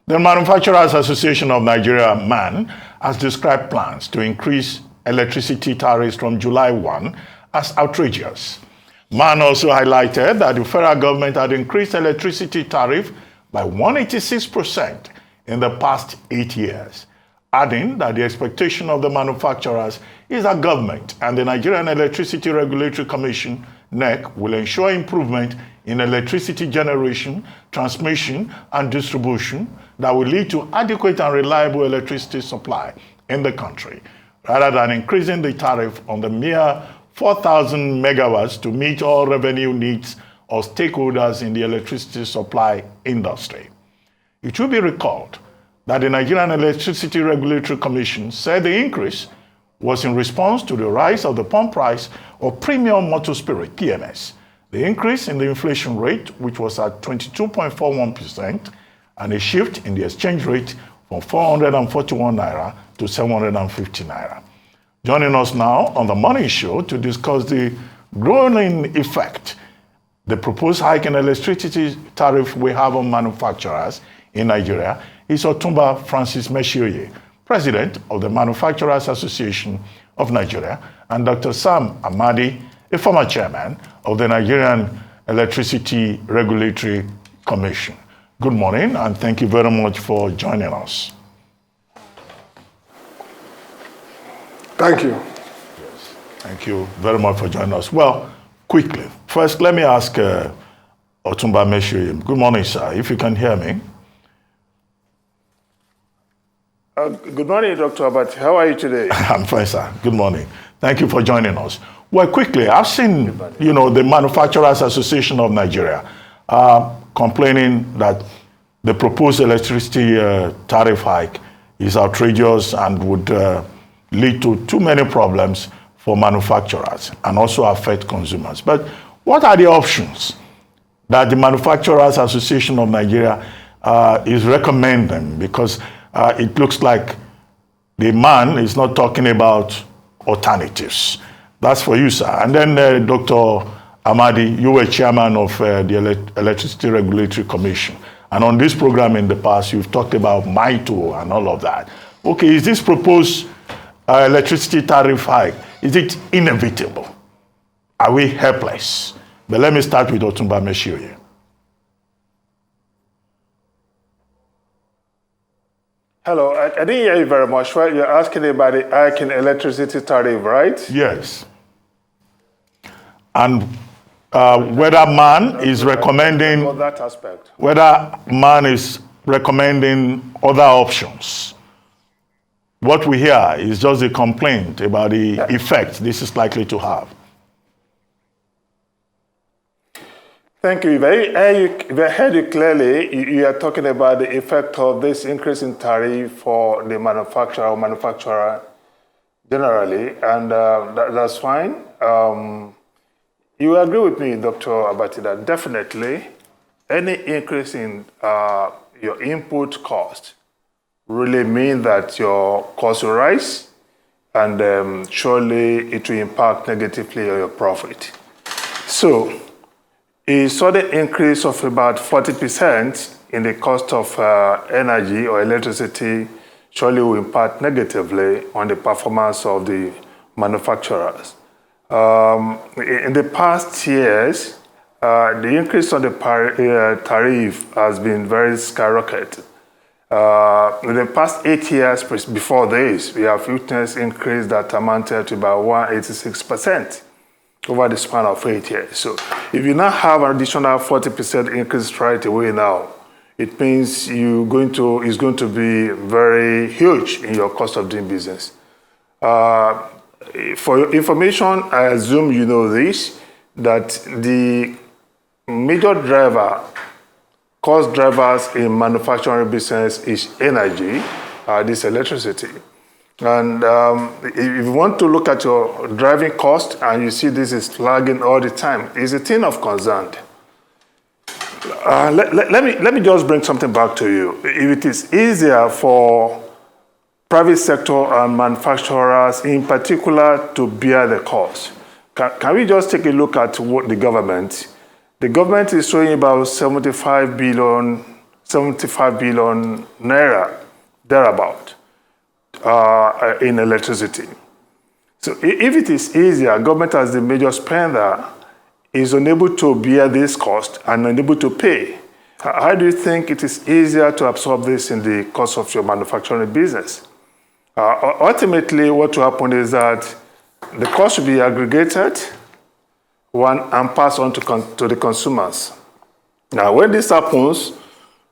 The Manufacturers Association of Nigeria, MAN, has described plans to increase electricity tariffs from July 1 as outrageous. MAN also highlighted that the federal government had increased electricity tariff by 186% in the past 8 years, adding that the expectation of the manufacturers is that government and the Nigerian Electricity Regulatory Commission, NEC, will ensure improvement in electricity generation, transmission, and distribution that will lead to adequate and reliable electricity supply in the country, rather than increasing the tariff on the mere 4,000 megawatts to meet all revenue needs of stakeholders in the electricity supply industry. It should be recalled that the Nigerian Electricity Regulatory Commission said the increase was in response to the rise of the pump price of premium motor spirit, PMS, the increase in the inflation rate, which was at 22.41%, and a shift in the exchange rate from 441 naira to 750 naira. Joining us now on the Morning Show to discuss the growing effect the proposed hike in electricity tariff will have on manufacturers in Nigeria is Dr Francis Meshioye, President of the Manufacturers Association of Nigeria, and Dr. Sam Amadi, a former chairman of the Nigerian Electricity Regulatory Commission. Good morning, and thank you very much for joining us. Thank you. Yes, thank you very much for joining us. Well, quickly, first let me ask Dr. Meshioye. Good morning, sir, if you can hear me. Good morning, Dr. Abati. How are you today? I'm fine, sir. Good morning. Thank you for joining us. Well, quickly, I've seen, the Manufacturers Association of Nigeria complaining that the proposed electricity tariff hike is outrageous and would lead to too many problems for manufacturers and also affect consumers. But what are the options that the Manufacturers Association of Nigeria is recommending? Because it looks like the man is not talking about alternatives. That's for you, sir. And then Dr. Amadi, you were chairman of the Electricity Regulatory Commission. And on this program in the past, you've talked about MITO and all of that. Okay, is this proposed electricity tariff hike, is it inevitable? Are we helpless? But let me start with Dr. Meshioye. Hello, I didn't hear you very much. Well, you're asking about the hike in electricity tariff, right? Yes. And whether MAN is recommending that aspect. Whether MAN is recommending other options. What we hear is just a complaint about the effect this is likely to have. Thank you. If I heard you clearly, you are talking about the effect of this increase in tariff for the manufacturer or manufacturer generally, and that's fine. You agree with me, Dr. Abati, that definitely any increase in your input cost really means that your cost will rise, and surely it will impact negatively on your profit. So, a sudden increase of about 40% in the cost of energy or electricity surely will impact negatively on the performance of the manufacturers. In the past years, the increase on the tariff has been very skyrocketed. In the past 8 years before this, we have witnessed increase that amounted to about 186%. Over the span of 8 years. So if you now have an additional 40% increase right away now, it means it's going to be very huge in your cost of doing business. For your information, I assume you know this, that the major cost drivers in manufacturing business is energy, this electricity. And if you want to look at your driving cost and you see this is flagging all the time, it's a thing of concern. Let me just bring something back to you. If it is easier for private sector and manufacturers in particular to bear the cost, can we just take a look at what the government is showing about 75 billion 75 billion naira, thereabout, in electricity. So if it is easier, government as the major spender is unable to bear this cost and unable to pay, how do you think it is easier to absorb this in the cost of your manufacturing business? Ultimately, what will happen is that the cost will be aggregated and passed on to the consumers. Now, when this happens,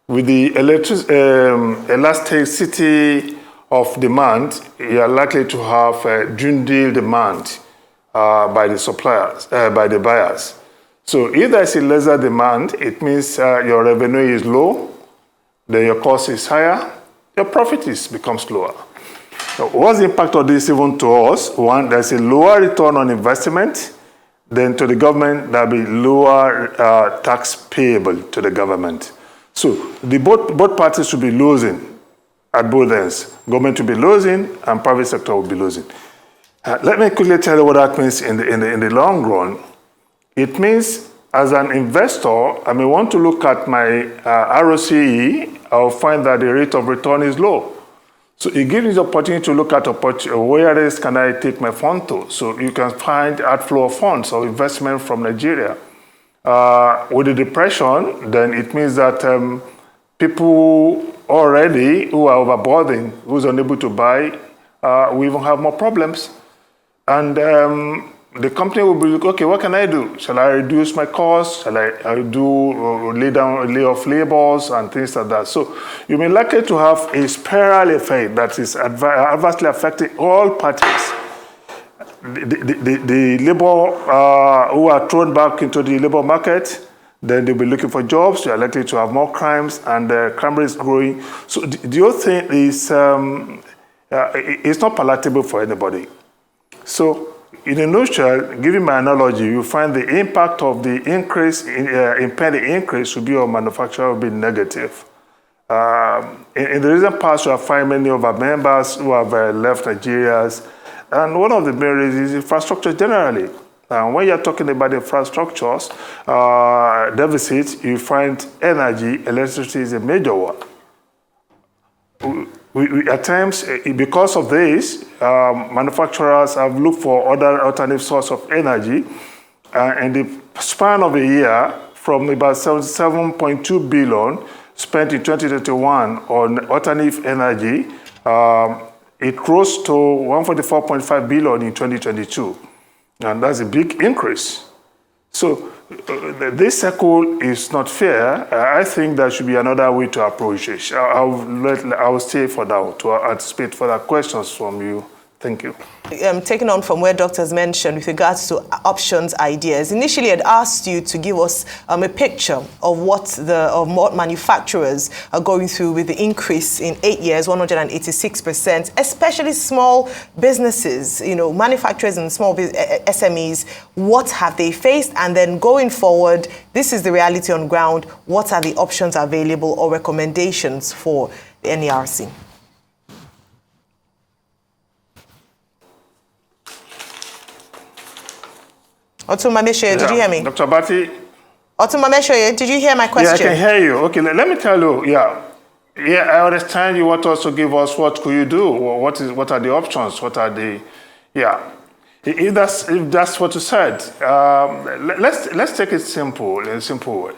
with the elasticity of demand, you are likely to have a dwindled demand by the suppliers, by the buyers. So if there is a lesser demand, it means your revenue is low, then your cost is higher, your profit becomes lower. So what's the impact of this even to us? One, there's a lower return on investment. Then to the government, there'll be lower tax payable to the government. So both parties should be losing at both ends. Government will be losing and private sector will be losing. Let me quickly tell you what that means in the long run. It means as an investor, I may want to look at my ROCE, I'll find that the rate of return is low. So it gives you the opportunity to look at where else can I take my fund to. So you can find outflow of funds or investment from Nigeria. With the depression, then it means that people already who are overburdened, who's unable to buy, will even have more problems. And the company will be like, okay, what can I do? Shall I reduce my costs? Shall I lay off labors and things like that? So you may likely to have a spiral effect that is adversely affecting all parties. The labor who are thrown back into the labor market, then they'll be looking for jobs. You are likely to have more crimes, and crime rate is growing. So the whole thing is it's not palatable for anybody. So in a nutshell, giving my analogy, you find the impact of the increase, impending increase will be on manufacturer will be negative. In the recent past, you have found many of our members who have left Nigeria, and one of the main reasons is infrastructure generally. When you're talking about infrastructures deficit, you find energy, electricity is a major one. We at times, because of this, manufacturers have looked for other alternative sources of energy. In the span of a year, from about 7.2 billion spent in 2021 on alternative energy, it rose to 144.5 billion in 2022. And that's a big increase. So this cycle is not fair. I think there should be another way to approach it. I'll stay for now to anticipate further questions from you. Thank you. Taking on from where doctors mentioned with regards to options, ideas, initially I'd asked you to give us a picture of what manufacturers are going through with the increase in 8 years, 186%, especially small businesses, manufacturers and small SMEs. What have they faced? And then going forward, this is the reality on ground. What are the options available or recommendations for the NERC? Dr Meshioye, did you hear me? Dr. Bati? Dr Meshioye, did you hear my question? Yeah, I can hear you. Okay, let me tell you, I understand you want us to give us what could you do, what are the options, what are the, If that's what you said, let's take it simple, in a simple way.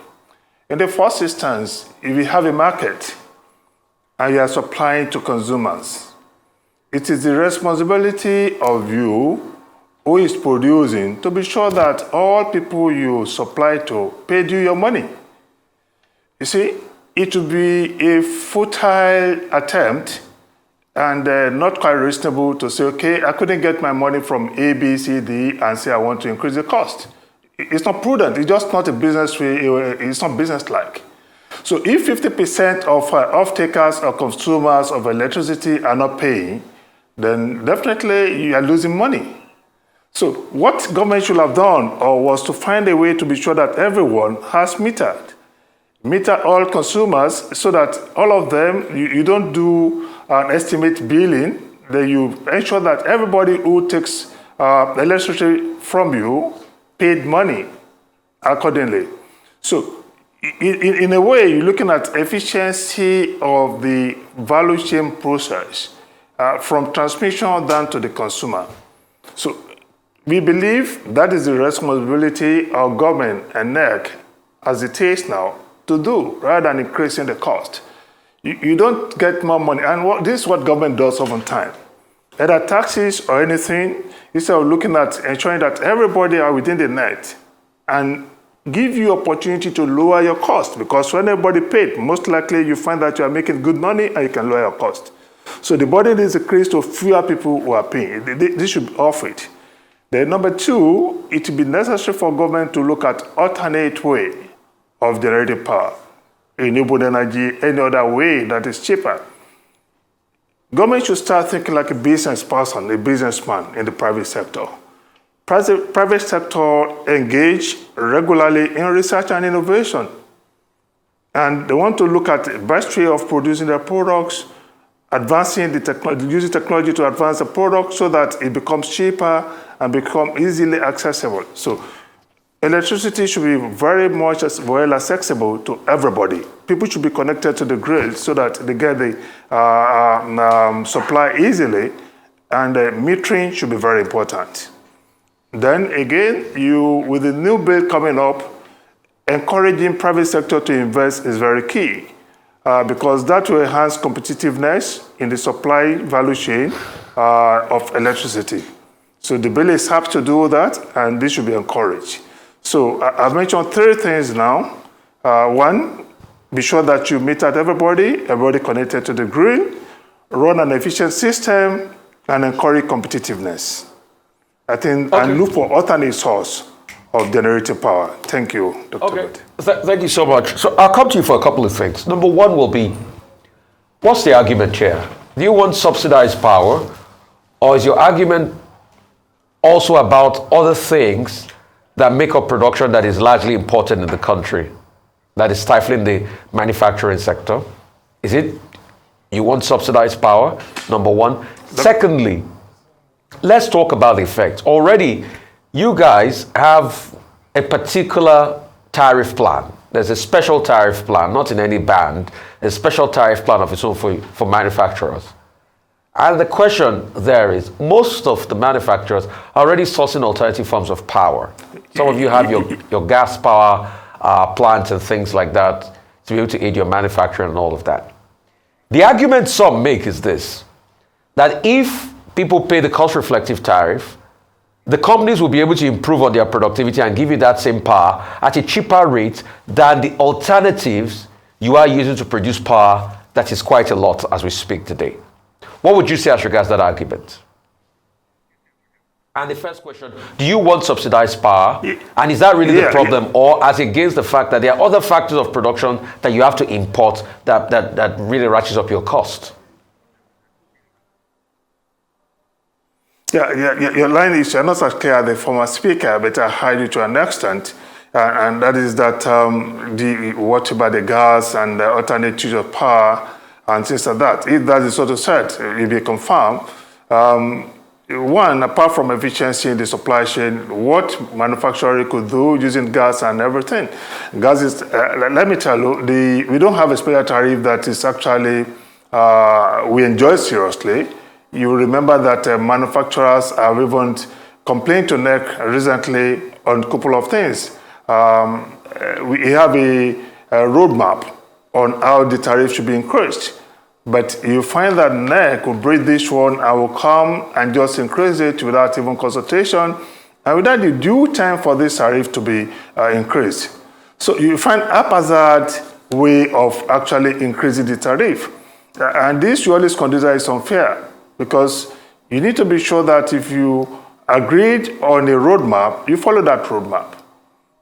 In the first instance, if you have a market and you are supplying to consumers, it is the responsibility of you who is producing to be sure that all people you supply to paid you your money. You see, it would be a futile attempt and not quite reasonable to say, okay, I couldn't get my money from A, B, C, D, and say I want to increase the cost. It's not prudent. It's just not a business way. It's not business-like. So if 50% of off-takers or consumers of electricity are not paying, then definitely you are losing money. So what government should have done was to find a way to be sure that everyone has meter all consumers so that all of them, you don't do an estimate billing, then you ensure that everybody who takes electricity from you paid money accordingly. So in a way, you're looking at efficiency of the value chain process from transmission down to the consumer. So we believe that is the responsibility of government and NEC as it is now to do, rather than increasing the cost. You don't get more money. And this is what government does oftentimes. Either taxes or anything, instead of looking at ensuring that everybody are within the net and give you opportunity to lower your cost, because when everybody paid, most likely you find that you are making good money and you can lower your cost. So the burden is increased to fewer people who are paying. This should be off it. Then number two, it will be necessary for government to look at alternate way of generating power, renewable energy, any other way that is cheaper. Government should start thinking like a business person, a businessman in the private sector. Private sector engage regularly in research and innovation. And they want to look at the best way of producing their products, advancing the technology, using technology to advance the product so that it becomes cheaper and become easily accessible. So electricity should be very much well accessible to everybody. People should be connected to the grid so that they get the supply easily, and metering should be very important. Then again, with the new bill coming up, encouraging private sector to invest is very key because that will enhance competitiveness in the supply value chain of electricity. So the bill is happy to do that, and this should be encouraged. So I've mentioned three things now. One, be sure that you meet at everybody connected to the grid, run an efficient system, and encourage competitiveness. I think, okay. And look for alternate source of generating power. Thank you, Dr. Okay. Thank you so much. So I'll come to you for a couple of things. Number one will be, what's the argument here? Do you want subsidized power, or is your argument also about other things that make up production that is largely important in the country, that is stifling the manufacturing sector? Is it you want subsidized power, number one? Secondly, let's talk about the effects. Already, you guys have a particular tariff plan. There's a special tariff plan, not in any band, a special tariff plan of its own for manufacturers. And the question there is, most of the manufacturers are already sourcing alternative forms of power. Some of you have your gas power plants and things like that to be able to aid your manufacturing and all of that. The argument some make is this, that if people pay the cost-reflective tariff, the companies will be able to improve on their productivity and give you that same power at a cheaper rate than the alternatives you are using to produce power that is quite a lot as we speak today. What would you say as regards that argument? And the first question, do you want subsidized power? And is that really the problem? Or as against the fact that there are other factors of production that you have to import that really ratchets up your cost? Your line is not as clear as the former speaker, but I heard it to an extent. And that is that what about the gas and the alternatives of power and things like that. If that is what you said, it be confirmed. One, apart from efficiency in the supply chain, what manufacturer could do using gas and everything. Gas is, let me tell you, we don't have a special tariff that is actually, we enjoy seriously. You remember that manufacturers have even complained to NEC recently on a couple of things. We have a roadmap on how the tariff should be increased. But you find that NEC will break this one and will come and just increase it without even consultation and without the due time for this tariff to be increased. So you find a haphazard way of actually increasing the tariff. And this you always consider is unfair because you need to be sure that if you agreed on a roadmap, you follow that roadmap.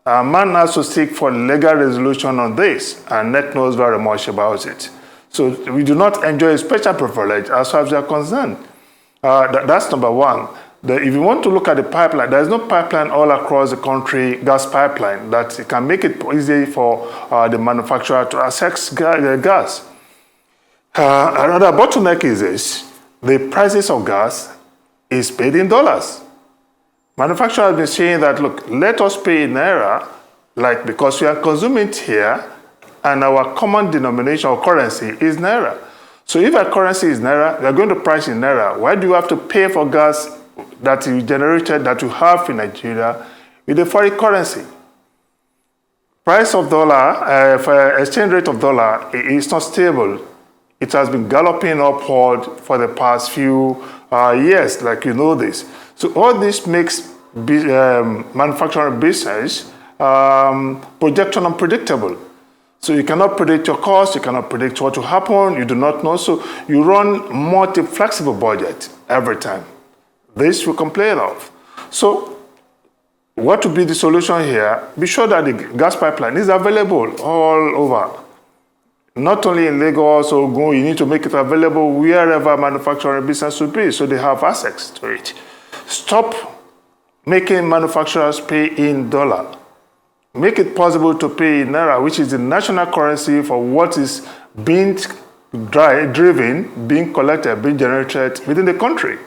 A man has to seek for legal resolution on this, and NEC knows very much about it. So we do not enjoy a special privilege as far as we are concerned. That's number one. If you want to look at the pipeline, there is no pipeline all across the country, gas pipeline, that can make it easy for the manufacturer to access gas. Another bottleneck is this. The prices of gas is paid in dollars. Manufacturers have been saying that, look, let us pay in naira Like, because we are consuming it here, and our common denomination or currency is Naira. So if our currency is Naira, we are going to price in Naira. Why do you have to pay for gas that you generated, that you have in Nigeria, with a foreign currency? Price of dollar, for exchange rate of dollar is not stable. It has been galloping upward for the past few years, like you know this. So all this makes manufacturing business projection unpredictable. So you cannot predict your cost, you cannot predict what will happen, you do not know. So you run multi-flexible budget every time. This we complain of. So what would be the solution here? Be sure that the gas pipeline is available all over. Not only in Lagos or Ogun, you need to make it available wherever manufacturing business should be, so they have access to it. Stop making manufacturers pay in dollar. Make it possible to pay in Naira, which is the national currency for what is being driven, being collected, being generated within the country.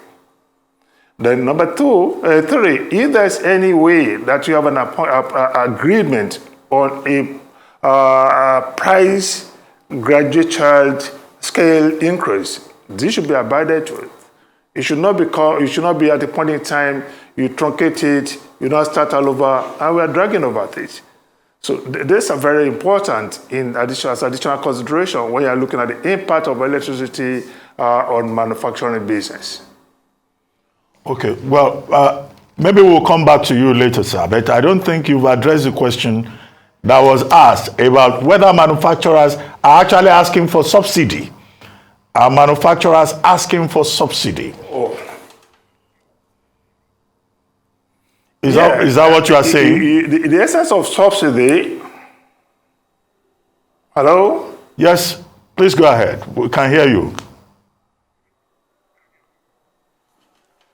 Then number three, if there's any way that you have an agreement on a price graduated scale increase, this should be abided to. It should not be at the point in time you truncate it, you now start all over, and we are dragging over this. So these are very important as additional consideration when you are looking at the impact of electricity on manufacturing business. Okay, well, maybe we'll come back to you later, sir, but I don't think you've addressed the question that was asked about whether manufacturers are actually asking for subsidy. Are manufacturers asking for subsidy? Oh. Is that what you are saying? The essence of subsidy. Hello? Yes, please go ahead. We can hear you.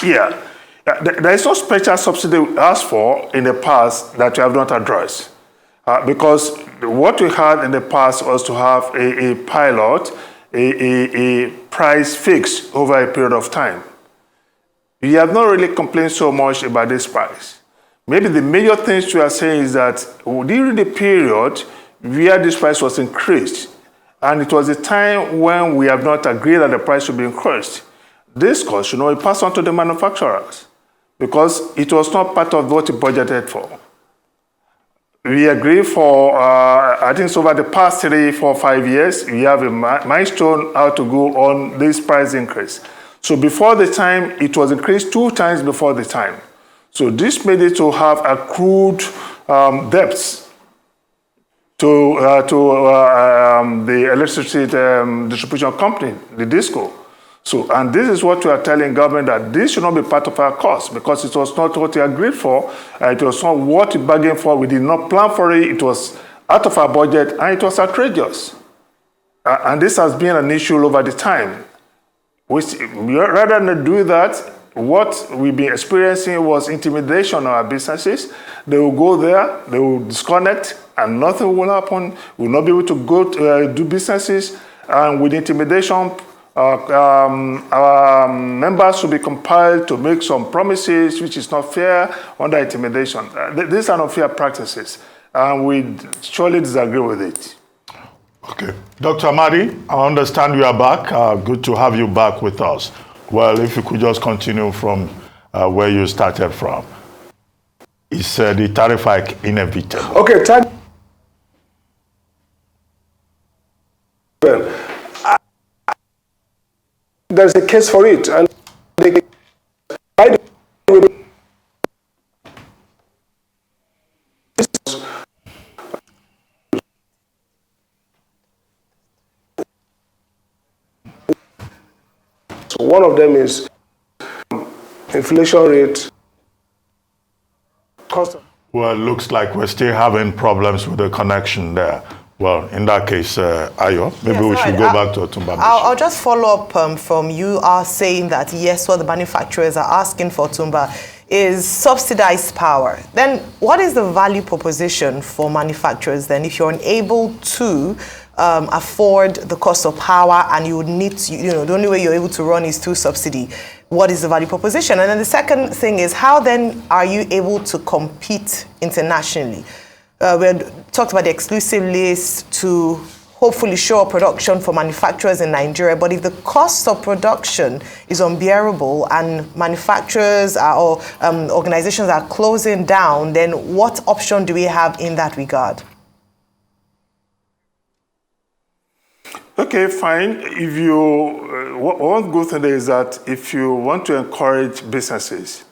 Yeah. There is no special subsidy we asked for in the past that we have not addressed. Because what we had in the past was to have a pilot, a price fix over a period of time. We have not really complained so much about this price. Maybe the major things we are saying is that during the period where this price was increased, and it was a time when we have not agreed that the price should be increased, this cost should not be passed on to the manufacturers because it was not part of what we budgeted for. We agree for, I think over the past 3, 4, 5 years, we have a milestone how to go on this price increase. So before the time, it was increased 2 times before the time. So this made it to have accrued debts to the electricity distribution company, the DISCO. So, and this is what we are telling government, that this should not be part of our cost because it was not what we agreed for. It was not what we bargained for. We did not plan for it. It was out of our budget and it was outrageous. And this has been an issue over the time. Rather than do that, what we've been experiencing was intimidation on our businesses. They will go there, they will disconnect, and nothing will happen. We will not be able to go do businesses. And with intimidation, our members will be compelled to make some promises which is not fair under intimidation. These are not fair practices, and we surely disagree with it. Okay. Dr. Amadi, I understand you are back. Good to have you back with us. Well, if you could just continue from where you started from. Is the tariff hike inevitable? Okay, there's a case for it, and so one of them is inflation rate. Well, it looks like we're still having problems with the connection there. Well, in that case, Ayo, maybe we should go back to Otumba. I'll just follow up from you are saying that, yes, what the manufacturers are asking for, Otumba, is subsidized power. Then what is the value proposition for manufacturers then if you're unable to afford the cost of power and you would need to, the only way you're able to run is through subsidy? What is the value proposition? And then the second thing is, how then are you able to compete internationally? we talked about the exclusive list to hopefully shore production for manufacturers in Nigeria. But if the cost of production is unbearable and manufacturers or organizations are closing down, then what option do we have in that regard? Okay, fine. If you, one good thing is that if you want to encourage businesses,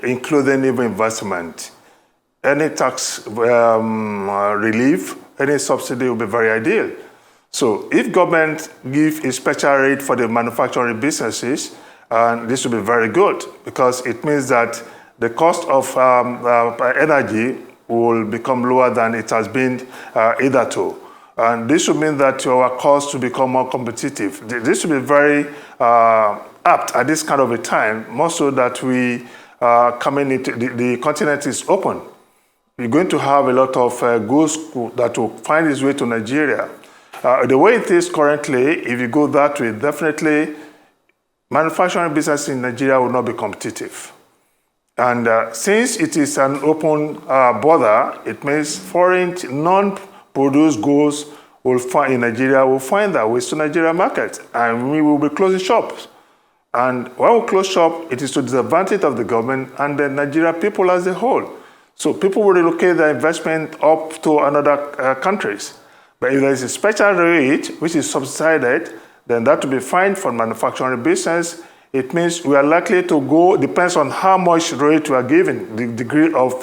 including even investment, any tax relief, any subsidy will be very ideal. So if government give a special rate for the manufacturing businesses, this will be very good because it means that the cost of energy will become lower than it has been hitherto. And this will mean that our costs will become more competitive. This will be very apt at this kind of a time, more so that we coming into the continent is open. We're going to have a lot of goods that will find its way to Nigeria. The way it is currently, if you go that way, definitely manufacturing business in Nigeria will not be competitive. And since it is an open border, it means foreign non-produced goods will find in Nigeria will find their ways to Nigeria market, and we will be closing shops. And when we close shop, it is to the disadvantage of the government and the Nigeria people as a whole. So people will relocate their investment up to another countries. But if there is a special rate, which is subsidized, then that will be fine for manufacturing business. It means we are likely to go, depends on how much rate we are giving, the degree of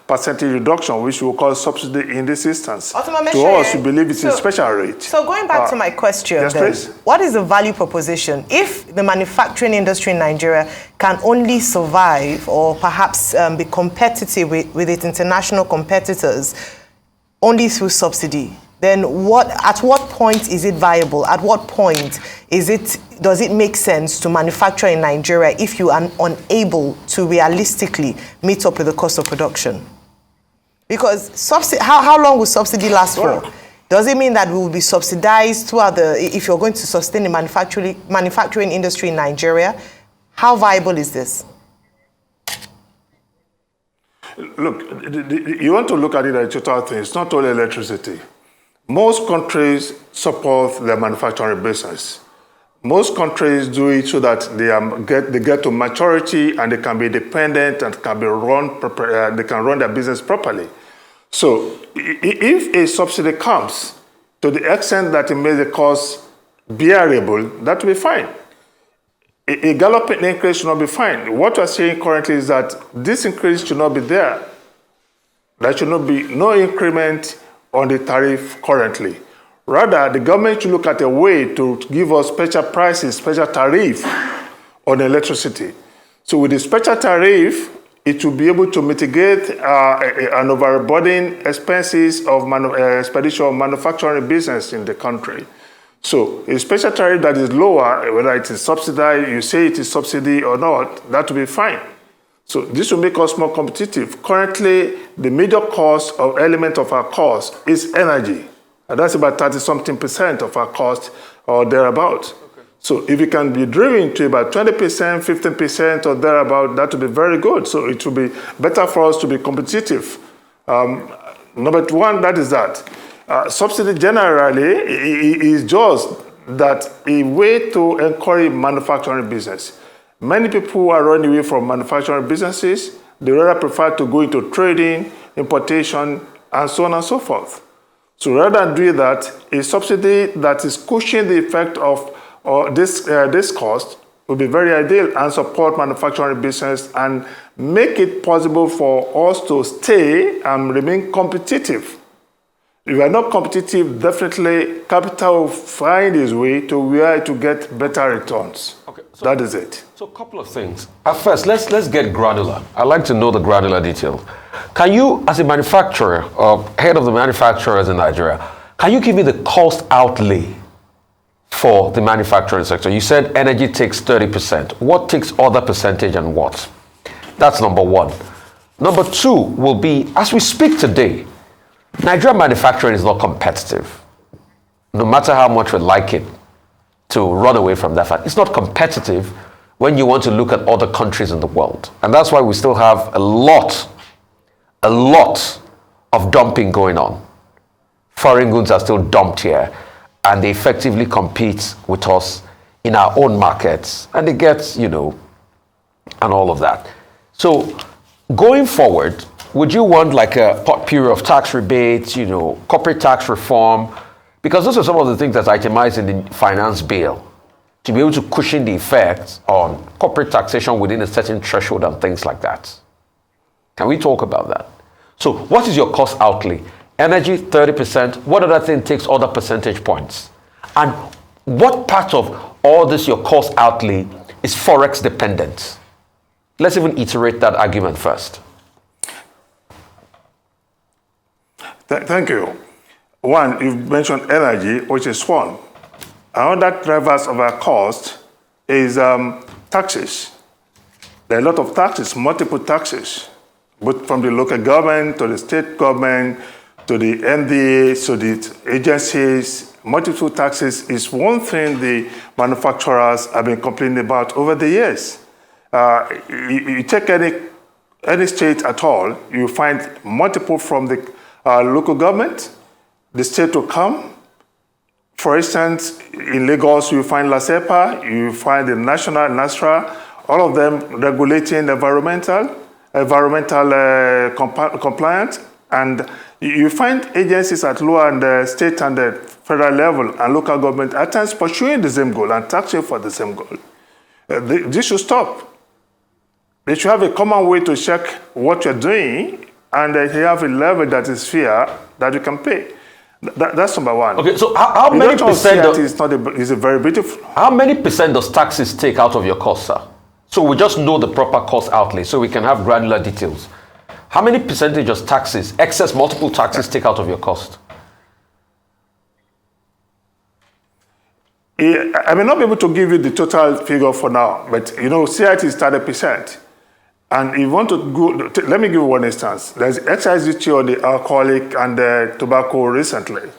percentage reduction, which we will call subsidy in this instance. To us, we believe it's a special rate. So going back to my question, yes, then, please. What is the value proposition? If the manufacturing industry in Nigeria can only survive or perhaps be competitive with its international competitors only through subsidy, then at what point is it viable? At what point does it make sense to manufacture in Nigeria if you are unable to realistically meet up with the cost of production? Because how long will subsidy last for? Does it mean that we will be subsidized throughout if you're going to sustain the manufacturing industry in Nigeria? How viable is this? Look, you want to look at it as a total thing. It's not only electricity. Most countries support their manufacturing business. Most countries do it so that they get to maturity and they can be dependent and can be they can run their business properly. So if a subsidy comes to the extent that it makes the cost bearable, that will be fine. A galloping increase should not be fine. What we're saying currently is that this increase should not be there. There should not be no increment on the tariff currently. Rather, the government should look at a way to give us special prices, special tariff on electricity. So with the special tariff, it will be able to mitigate an overburden expenses of expedition of manufacturing business in the country. So a special tariff that is lower, whether it is subsidized, you say it is subsidy or not, that will be fine. So this will make us more competitive. Currently, the major cost or element of our cost is energy. And that's about 30-something% of our cost or thereabout. Okay. So if it can be driven to about 20%, 15% or thereabout, that will be very good. So it will be better for us to be competitive. Number one, that is that. Subsidy generally is just that a way to encourage manufacturing business. Many people are running away from manufacturing businesses. They rather prefer to go into trading, importation, and so on and so forth. So rather than do that, a subsidy that is cushioning the effect of this cost will be very ideal and support manufacturing business and make it possible for us to stay and remain competitive. If we are not competitive, definitely capital will find its way to where to get better returns. Okay, so that is it. So a couple of things. At first, let's get granular. I'd like to know the granular details. Can you, as a manufacturer or head of the manufacturers in Nigeria, can you give me the cost outlay for the manufacturing sector? You said energy takes 30%. What takes other percentage and what? That's number one. Number two will be, as we speak today, Nigerian manufacturing is not competitive. No matter how much we like it to run away from that fact, it's not competitive when you want to look at other countries in the world. And that's why we still have a lot of dumping going on. Foreign goods are still dumped here, and they effectively compete with us in our own markets, and they get, and all of that. So going forward, would you want like a potpourri of tax rebates, corporate tax reform? Because those are some of the things that's itemized in the finance bill, to be able to cushion the effects on corporate taxation within a certain threshold and things like that. Can we talk about that? So what is your cost outlay? Energy, 30%. What other thing takes other percentage points? And what part of all this, your cost outlay, is Forex dependent? Let's even iterate that argument first. Thank you. One, you've mentioned energy, which is one. Another drivers of our cost is taxes. There are a lot of taxes, multiple taxes, both from the local government to the state government to the NDA, to the agencies. Multiple taxes is one thing the manufacturers have been complaining about over the years. You take any state at all, you find multiple from the local government. The state will come. For instance, in Lagos, you find LASEPA, you find the National NASRA, all of them regulating environmental compliance, and you find agencies at lower and state and the federal level and local government at times pursuing the same goal and taxing for the same goal. This should stop. They should have a common way to check what you're doing, and they have a level that is fair that you can pay. That's number one. Okay, so how many percent is a very beautiful. How many percent does taxes take out of your cost, sir? So we just know the proper cost outlay, so we can have granular details. How many percentage of taxes, excess multiple taxes, take out of your cost? I may not be able to give you the total figure for now, but CIT is 30%. And if you want to go, let me give you one instance. There's excise duty on the alcoholic and the tobacco recently.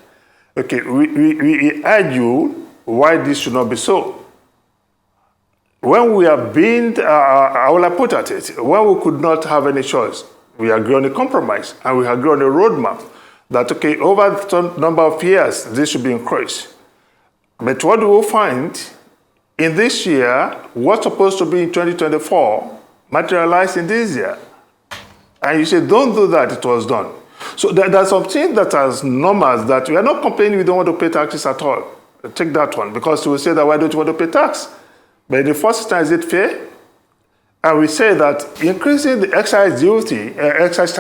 Okay, we argue why this should not be so. When we are being, how will I put at it? When we could not have any choice, we agree on a compromise and we agree on a roadmap that, okay, over a number of years, this should be increased. But what we will find in this year, what's supposed to be in 2024, materialized in this year. And you say, don't do that, it was done. So there's something that as normal that we are not complaining we don't want to pay taxes at all. Take that one, because we say that why don't you want to pay tax? But in the first time, is it fair? And we say that increasing the excise duty, excise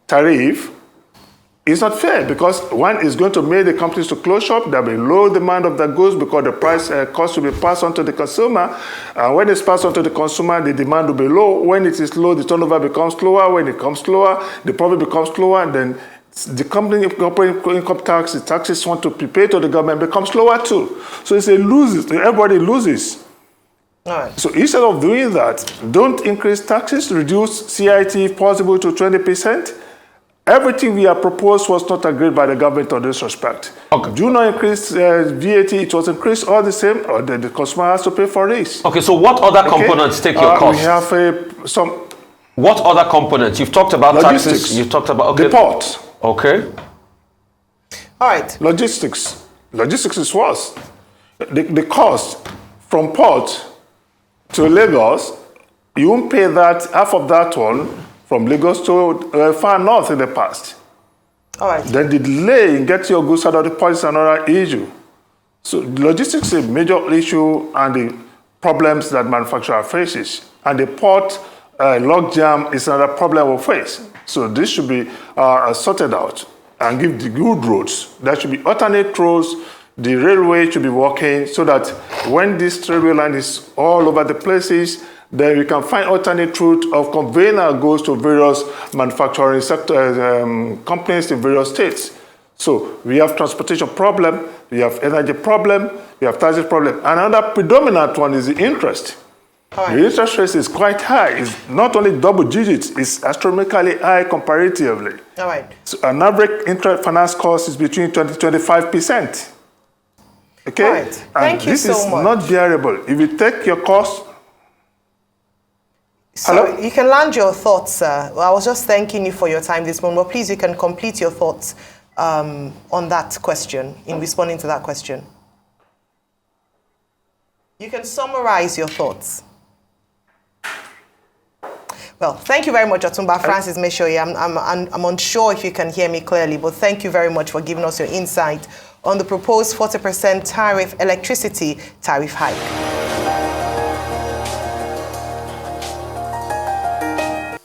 tariff is not fair, because one is going to make the companies to close shop. There will be low demand of the goods because the price cost will be passed on to the consumer. And when it's passed on to the consumer, the demand will be low. When it is low, the turnover becomes lower. When it comes lower, the profit becomes lower. And then the company income tax, the taxes want to be paid to the government becomes lower too. So it's a loses. Everybody loses. All right. So instead of doing that, don't increase taxes, reduce CIT if possible to 20%. Everything we have proposed was not agreed by the government on this respect. Okay. Do not increase VAT, it was increased all the same, or the consumer has to pay for this. Okay, so what other components take your cost? We have some... What other components? You've talked about logistics. Taxes, you've talked about... Okay. The port. Okay. All right. Logistics. Logistics is worse. The cost from port to Lagos, you won't pay that, half of that one, from Lagos to far north in the past. All right. Then the delay in getting your goods out of the port is another issue. So logistics is a major issue and the problems that manufacturer faces. And the port logjam is another problem we face. So this should be sorted out and give the good roads. There should be alternate roads. The railway should be working so that when this railway line is all over the places, then we can find alternate route of conveying our goods to various manufacturing sector, companies in various states. So we have transportation problem, we have energy problem, we have taxes problem. And another predominant one is the interest. Right. The interest rate is quite high. It's not only double digits, it's astronomically high comparatively. All right. So an average interest finance cost is between 20 to 25%. Okay? All right. Thank you so much. This is not bearable. If you take your cost... So you can land your thoughts, sir. Well, I was just thanking you for your time this morning, but please, you can complete your thoughts on that question, in responding to that question. You can summarize your thoughts. Well, thank you very much, Otumba Francis Meshioye. I'm unsure if you can hear me clearly, but thank you very much for giving us your insight on the proposed 40% electricity tariff hike.